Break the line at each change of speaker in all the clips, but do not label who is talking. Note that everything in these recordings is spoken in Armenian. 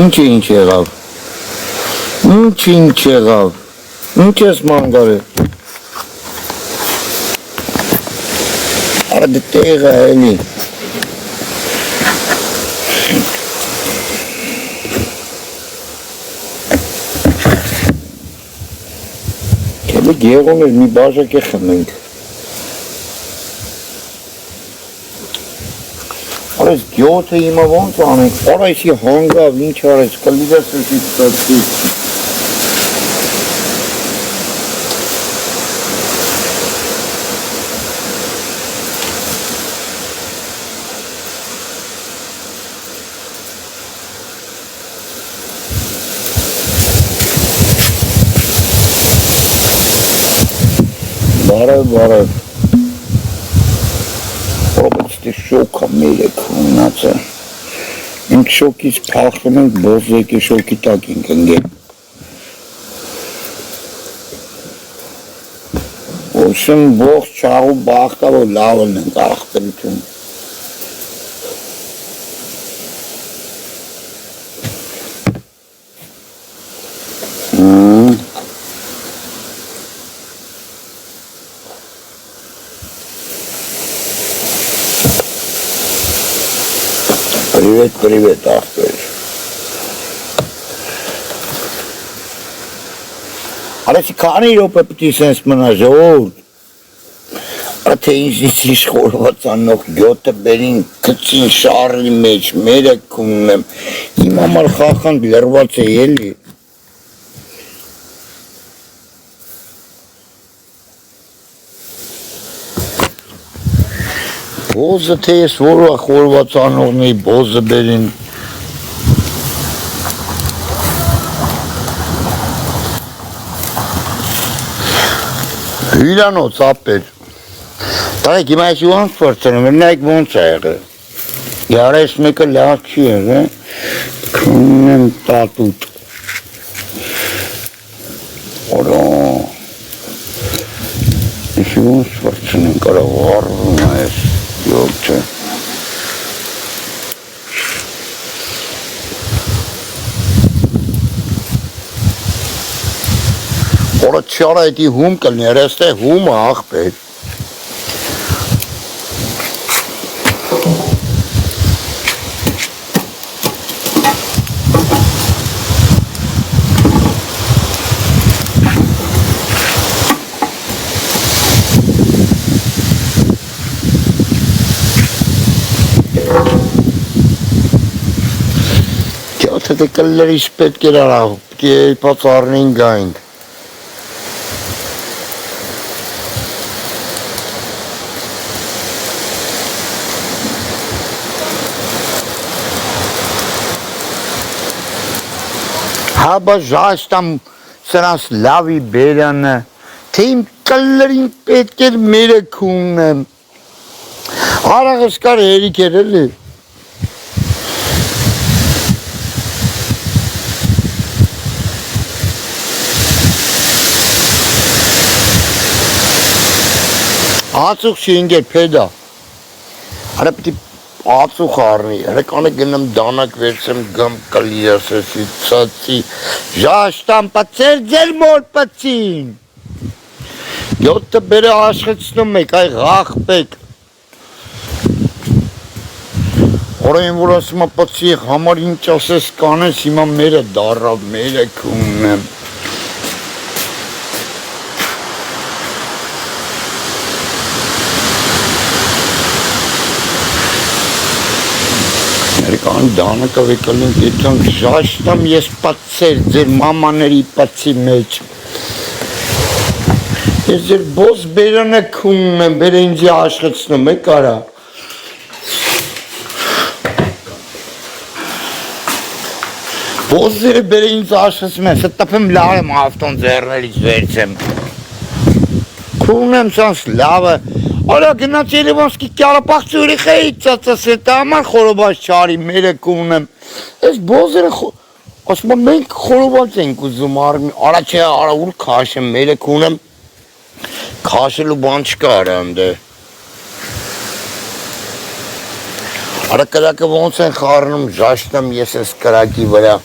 Ինչ եղավ։ Ինչ եղավ։ Ինչ ես մանգարը։ Արա դե տեղը էլի։ Կելի գեղոն էր մի բաժակ է խմենք։ Արես գյոթը հիմա ոնց անենք, արայսի հանգավ, ինչ արես, կլիվես էսի ծծի։ Բարև, Պրոբեցտի շոքա մեր եք ունացը, ինք շոքից պախվում ենք բոզեկի շոքի տակ ենք ընգեմ։ Ոսում բող չաղու բաղթավո լավն ենք աղբերություն։ Привет, աղբեր։ Արեցի քանի րոպե պիտի սենց մնա ժողովուրդ։ Թե ինձ իշխորված անող գյոտը բերին գցին շարի մեջ, մերը քունն եմ, իմ համար խախանդ լրված է էլի։ Բոզը թե ես որվա խորված անողն էի բոզը բերին։ Հյուրանոց ապեր։ Տարեք հիմա ես յուանց պրծնում, նայք ոնց է եղը։ Յարես մեկը լավ չի եղը, քնում եմ տատուտ։ Որա, ես յուանց պրծնում կարա վարվում ես, յոք չէ։ Որը չարա էտի հում կլնի, երեստե հումը աղբեր։ Կյոթը դե կլլերիս պետք էր արավ, պտի էիպած արնին գայնք։ Հաբա ժաշտամ սրանց լավի բերանը, թե իմ կլլերին պետք էր մերը քունն եմ, արաղս կար հերիք էր էլի։ Ացուղ չի ինգեր պեդա, արա պիտի ացուղ արնի, հրեկանը գնեմ դանակ վերցեմ գամ կլիրս էսի ծացի, ժաշտամ պացեր ձեր մոր պացին, յոտը բերը աշխեցնում եք, այ ғախպեք, օրեն որ ասում պացի համար ինչ ասես կանես, հիմա մերը դարավ, մերը քունն եմ, Կան դանակը վեկալին դիտանք ժաշտամ ես պացեր ձեր մամաների պացի մեջ ես ձեր բոզ բերանը քունն եմ բերը ինձի աշխեցնում է կարա բոզերը բերը ինձ աշխեցնում է ստապեմ լավ եմ ավտոն ձերներից վերցեմ քունն եմ սանց լավը Արա գնաց Երևանսկի Կարապաղ Ծյուրիխեի ծածս հետը համար խորոված չարի մերը կունեմ, ես բոզերը ասում եմ մենք խորոված ենք ուզում արա չէ արա ուր քաշեմ մերը կունեմ, քաշելու բան չկա արա ընդե, արա կրակը ոնց են խարնում ժաշտամ ես ես կրակի վրա,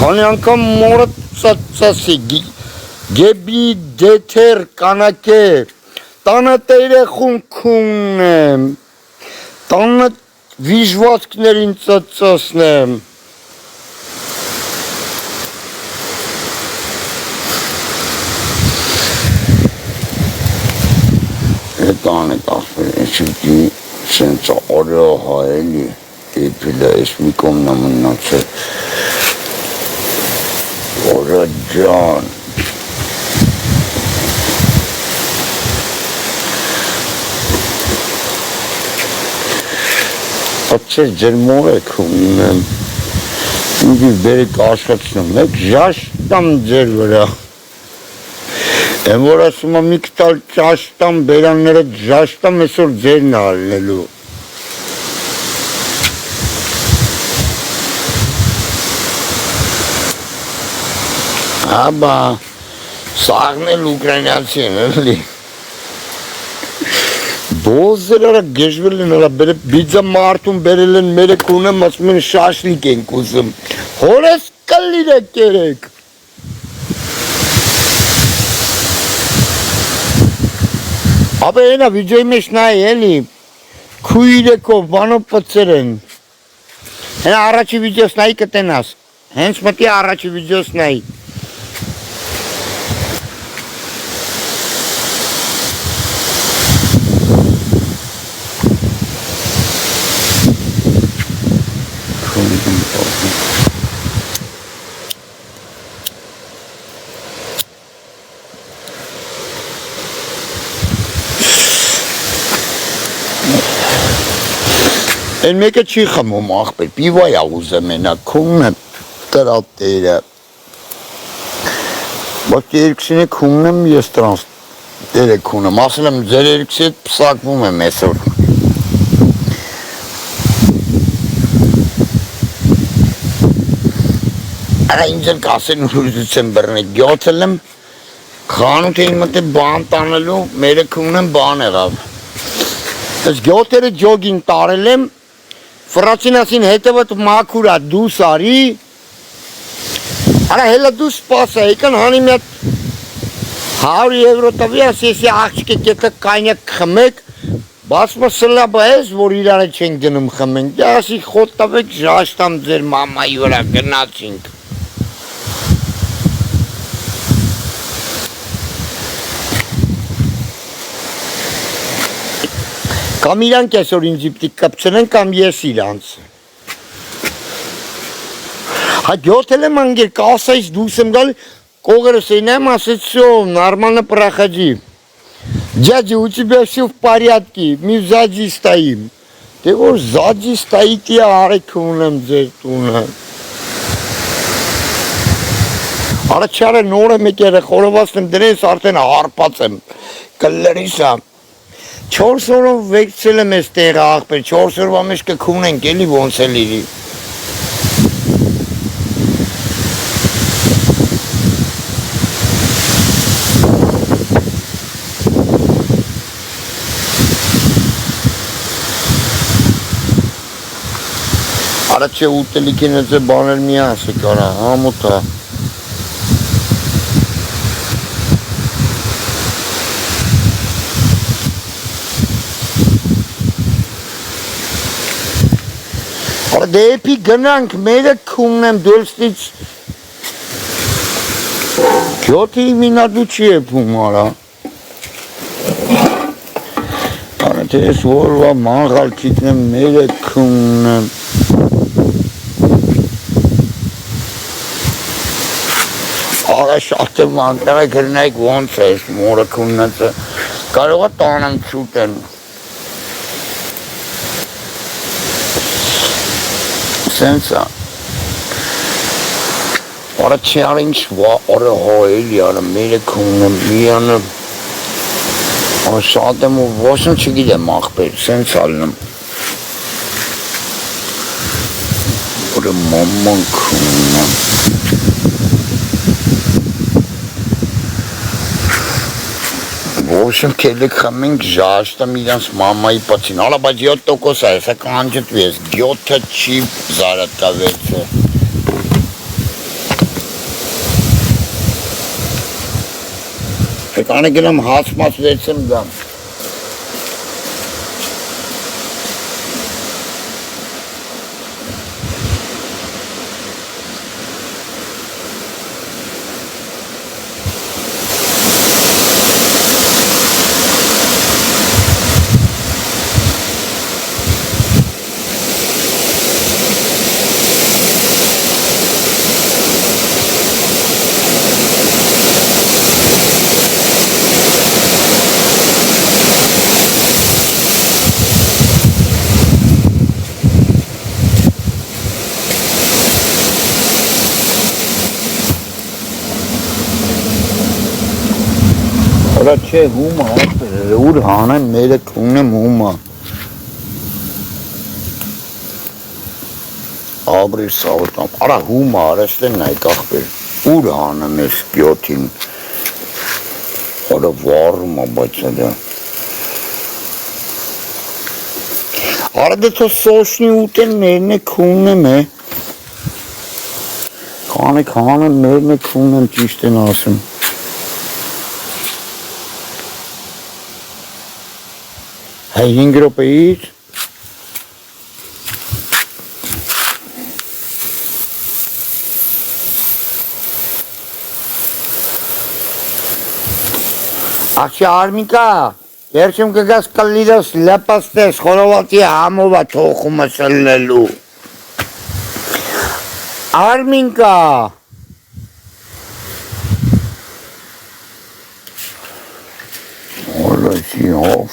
Քանի անգամ մորը ծածասի գեբի դեթեր կանակե տանը տերեխուն քուննեմ տանը վիժվածքներին ծածասնեմ Տանը ասպերենցիքի սենց օրը հայելի էպիլա ես մի կոմնա մնացել օրը ջան Ացեր ձեր մոր եք ունեմ ինգի բերեք աշխատցնում եք ժաշտամ ձեր վրա Եմ որ ասում եմ մի կտալ ճաշտամ բերանները ժաշտամ այսօր ձերն ալնելու Աբա սաղն էլ ուկրայնացի են էլի Բոզերարը գեժվել են հլա բիձա մարդուն բերել են մերեք ունեմ ասում են շաշլիկ ենք ուզում Հորես կլիրեք երեք Աբե ենա վիդյոյի մեջ նայի էլի քույրեկով բանով պծեր են Հենա առաջի վիդյոս նայի կտենաս Հենց մտի առաջի վիդյոս նայի Են մեկը չի խմում աղբեր, պիվայա ուզեմ ենա, քումն է տրալ տերը Բայց երկսին է քումն եմ ես տրանս տեր է քունեմ, ասել եմ ձեր երկսի հետ պսակվում եմ այսօր Արա ինձ էլ կասեն ուրուզուց եմ բրնեք, գյոթել եմ խանութ էին մտե բան տանելու, մերը քումն եմ բան եղավ Ես գյոթերը ջոգին տարել եմ Ֆրացին ասին հետևդ մաքուրա դուս արի Արա հելա դուս սպասա եկան հանի մի հատ 100 եվրո տվի աս եսի աղջիկ եք ետը կայնյակ խմեք Բասմա սլաբա ես որ իրանը չեն գնում խմենք Դե ասի խոտ տվեք ժաշտամ ձեր մամայի վրա գնացինք Կամ իրանք այսօր ինձ իպտիկ կպցնեն, կամ ես իրանց Հա գյոթել եմ անգեր, կասայից դուս եմ գալ Կողերս եմ ասեց, всё, нормально проходи Дядя, у тебя все в порядке, мы сзади стоим Դե որ սзади стоите, արեք ունեմ ձեր տունը Արա նորը մեկ երը խորովացն եմ դրես արդեն հարպած եմ Կլրիս եմ 4 օրով վեկցել եմ ես տեղը աղբեր, 4 օրվա մեջ կքունենք էլի ոնց էլ իրի Արա չէ ուտելիքին էց է բանել մի ասի կարա, համութա Դեպի գնանք, մերը քուննեմ դոլստից Գյոթի մինադու չի եպում արա Արա թե ես որվա մանղալ կիտնեմ, մերը քուննեմ Արա շատ եմ անտեղ է գրնայք ոնց է ես մորը քուննեցը Կարող է տանեմ չուտեն Սենսա Արա չի արա ինչ արը հոյելի արա մերը քուննեմ միանը Արա շատ եմ ու ոչն չգիտեմ աղբեր սենց ալնեմ Արա մաման քուննեմ Ոչն կելեք խմենք ժաշտամ իրանց մամայի պացին, ալա բայց 7% է, հեսա կանջտվի ես, 7-ը չի զարատավեց է Կանը գնամ հացմաց վերցեմ գամ։ Արա չէ հումա, ուր հանեմ մերը կունեմ հումա։ Աբրիր սավոտամ, արա հումա, արեստեն նայք աղբեր, ուր հանեմ ես կյոթին, արա վարում ա, բայց դա։ Արա դե թո սոշնի ուտեն մերն է կունեմ է, կանեք հանեմ մերն է կունեմ ճիշտ են ասում։ Հայ 5 րոպեից Աղջի Արմիկա, երբեմ կգաս կլիրոս լպաստես խորովատի համովա թողումը սլնելու Արմինկա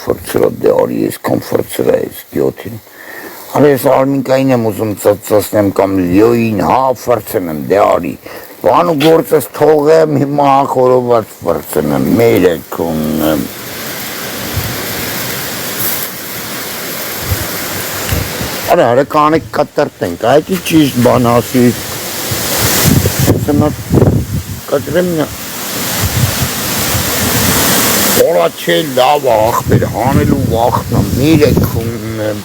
Ֆրծրա դե արի ես կամ ֆրծրա ես գյոթին Արի ես Արմինկային եմ ուզում ծծծնեմ կամ լյոյին հա ֆրծնեմ դե արի Բան ու գործս թողեմ հիմա խորոված ֆրծնեմ մեր եք ունեմ Արա հարը կանեք կտրտենք այդի ճիշտ բան ասի Սնա կտրեմ նա Որա չէ լավ աղբեր, հանելու վախնա, մեր եք ունեմ,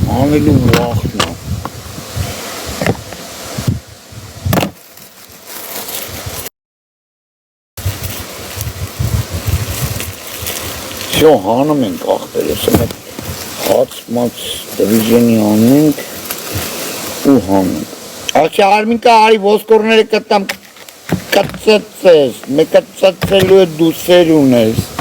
հանելու վախնա Շո հանում ենք աղբեր, ես եմ հացմաց դվիժենի անենք ու հանենք Աղջի Արմինկա արի ոսկորները կտամ կծծես, մեկը ծծելու է դուսեր ունես